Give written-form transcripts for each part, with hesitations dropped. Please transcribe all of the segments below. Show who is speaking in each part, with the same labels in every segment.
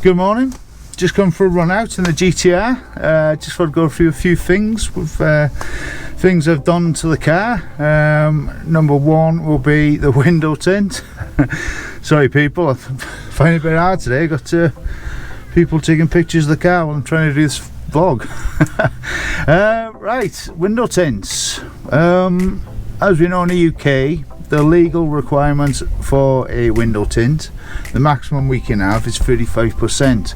Speaker 1: Good morning. Just come for a run out in the GTR. Just want to go through a few things with things I've done to the car. Number one will be the window tint. Sorry people, I find it a bit hard today. Got people taking pictures of the car while I'm trying to do this vlog. Right, window tints. As we know in the UK, the legal requirements for a window tint, the maximum we can have is 35%.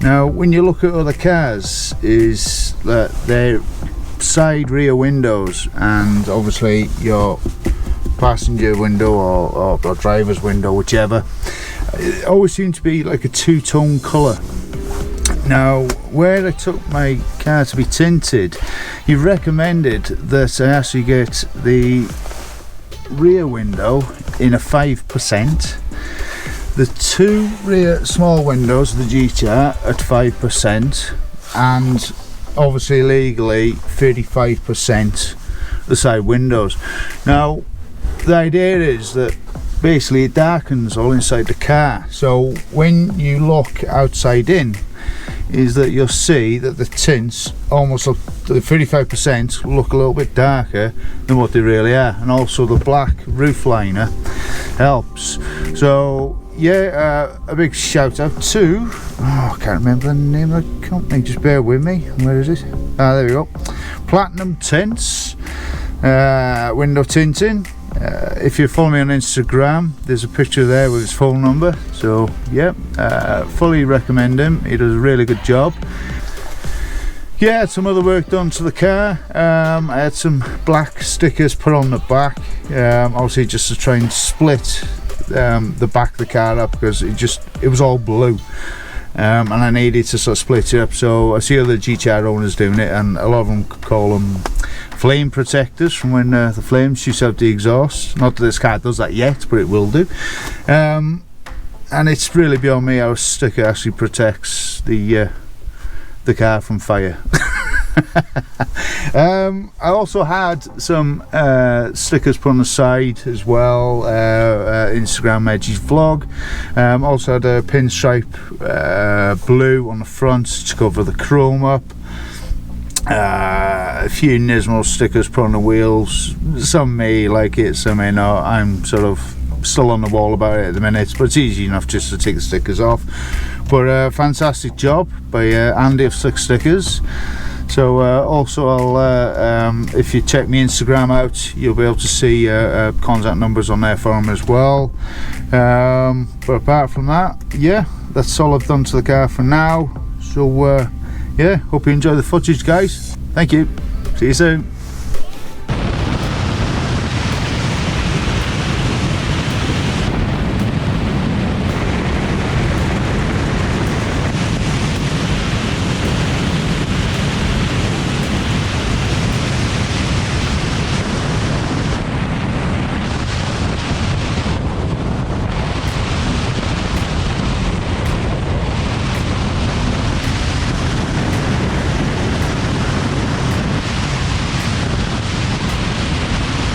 Speaker 1: Now when you look at other cars, is that their side rear windows and obviously your passenger window or driver's window, whichever, it always seems to be like a two-tone colour. Now where I took my car to be tinted, he recommended that I actually get the rear window in a 5%, the two rear small windows of the GTR at 5%, and obviously legally 35% the side windows. Now the idea is that basically it darkens all inside the car, so when you look outside in, is that you'll see that the tints almost look, the 35% look a little bit darker than what they really are, and also the black roof liner helps. So yeah, a big shout out to, I can't remember the name of the company, just bear with me, where is it? Ah, there we go, Platinum Tints, window tinting. If you follow me on Instagram, there's a picture there with his phone number, so yeah, fully recommend him. He does a really good job. Yeah, had some other work done to the car. I had some black stickers put on the back, obviously just to try and split the back of the car up, because it was all blue, and I needed to sort of split it up. So I see other GTR owners doing it, and a lot of them call them flame protectors from when the flames shoot out the exhaust. Not that this car does that yet, but it will do. And it's really beyond me how a sticker actually protects the car from fire. I also had some stickers put on the side as well. Instagram Edgy's vlog. Also had a pinstripe blue on the front to cover the chrome up. A few Nismo stickers put on the wheels. Some may like it, some may not. I'm sort of still on the wall about it at the minute, but it's easy enough just to take the stickers off. But fantastic job by Andy of Slick Stickers. So also I'll if you check my Instagram out, you'll be able to see contact numbers on there for him as well. But apart from that, yeah, that's all I've done to the car for now. So yeah, hope you enjoy the footage, guys. Thank you. See you soon.